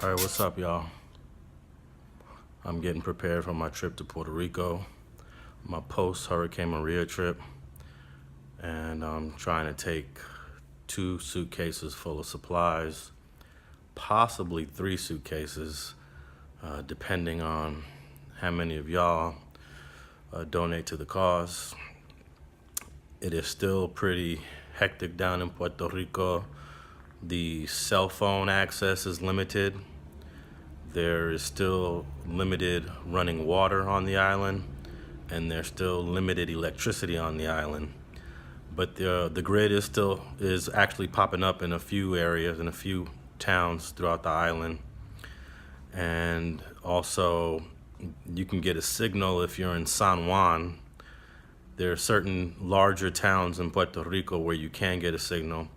All right, what's up, y'all? I'm getting prepared for my trip to Puerto Rico, my post-Hurricane Maria trip, and I'm trying to take 2 suitcases full of supplies, possibly 3 suitcases, depending on how many of y'all donate to the cause. It is still pretty hectic down in Puerto Rico. The cell phone access is limited. There is still limited running water on the island, and there's still limited electricity on the island. But the grid is actually popping up in a few areas, in a few towns throughout the island. And also, you can get a signal if you're in San Juan. There are certain larger towns in Puerto Rico where you can get a signal.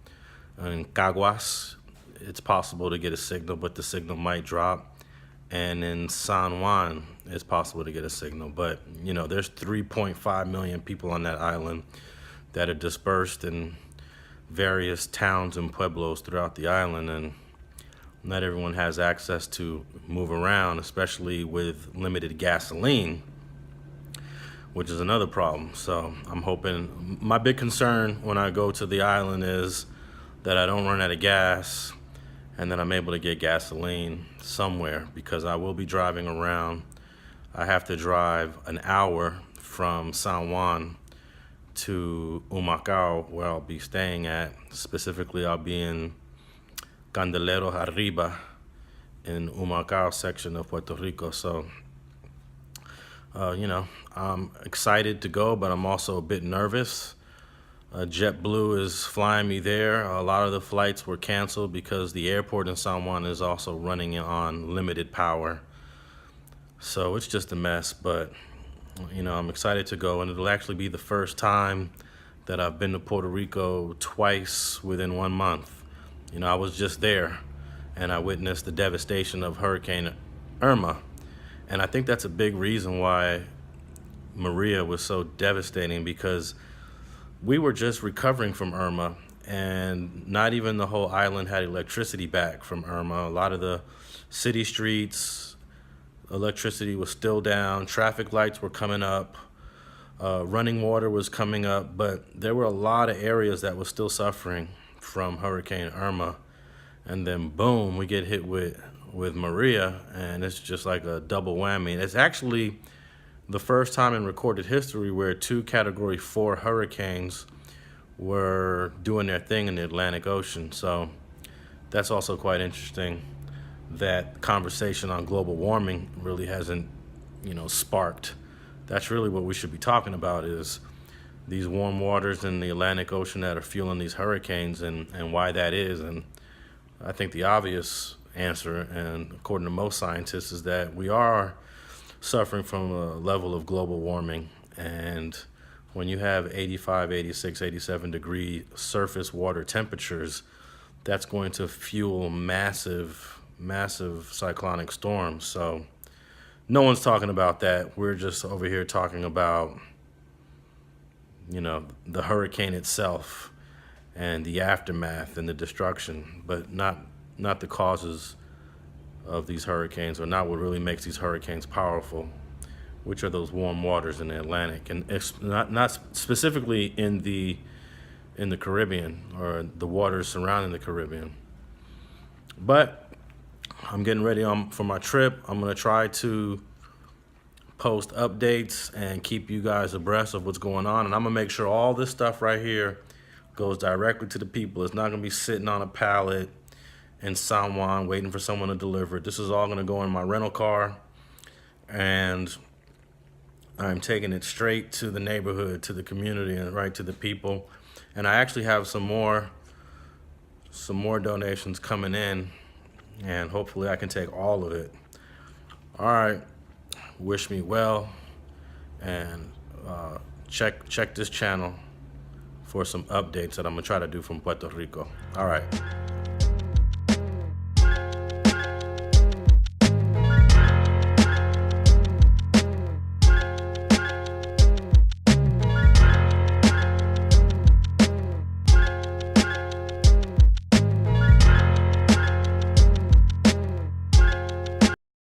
In Caguas, it's possible to get a signal, but the signal might drop. And in San Juan, it's possible to get a signal. But, you know, there's 3.5 million people on that island that are dispersed in various towns and pueblos throughout the island. And not everyone has access to move around, especially with limited gasoline, which is another problem. So I'm hoping, my big concern when I go to the island is that I don't run out of gas and that I'm able to get gasoline somewhere, because I will be driving around. I have to drive an hour from San Juan to Humacao, where I'll be staying at. Specifically, I'll be in Candeleros Arriba in Humacao section of Puerto Rico. So, you know, I'm excited to go, but I'm also a bit nervous. JetBlue is flying me there. A lot of the flights were canceled because the airport in San Juan is also running on limited power. So it's just a mess, but you know, I'm excited to go, and it'll actually be the first time that I've been to Puerto Rico twice within 1 month. You know, I was just there and I witnessed the devastation of Hurricane Irma. And I think that's a big reason why Maria was so devastating, because we were just recovering from Irma, and not even the whole island had electricity back from Irma. A lot of the city streets, electricity was still down, traffic lights were coming up, running water was coming up, but there were a lot of areas that were still suffering from Hurricane Irma. And then boom, we get hit with Maria, and it's just like a double whammy. And it's actually the first time in recorded history where 2 Category 4 hurricanes were doing their thing in the Atlantic Ocean. So that's also quite interesting, that conversation on global warming really hasn't, you know, sparked. That's really what we should be talking about, is these warm waters in the Atlantic Ocean that are fueling these hurricanes, and why that is. And I think the obvious answer, and according to most scientists, is that we are suffering from a level of global warming. And when you have 85, 86, 87 degree surface water temperatures, that's going to fuel massive cyclonic storms. So no one's talking about that. We're just over here talking about, you know, the hurricane itself and the aftermath and the destruction, but not the causes of these hurricanes, or not what really makes these hurricanes powerful, which are those warm waters in the Atlantic, and it's not specifically in the Caribbean, or the waters surrounding the Caribbean. But I'm getting ready for my trip. I'm going to try to post updates and keep you guys abreast of what's going on, and I'm going to make sure all this stuff right here goes directly to the people. It's not going to be sitting on a pallet in San Juan waiting for someone to deliver it. This is all going to go in my rental car, and I'm taking it straight to the neighborhood, to the community, and right to the people. And I actually have some more donations coming in, and hopefully I can take all of it. All right, wish me well, and check this channel for some updates that I'm gonna try to do from Puerto Rico. All right.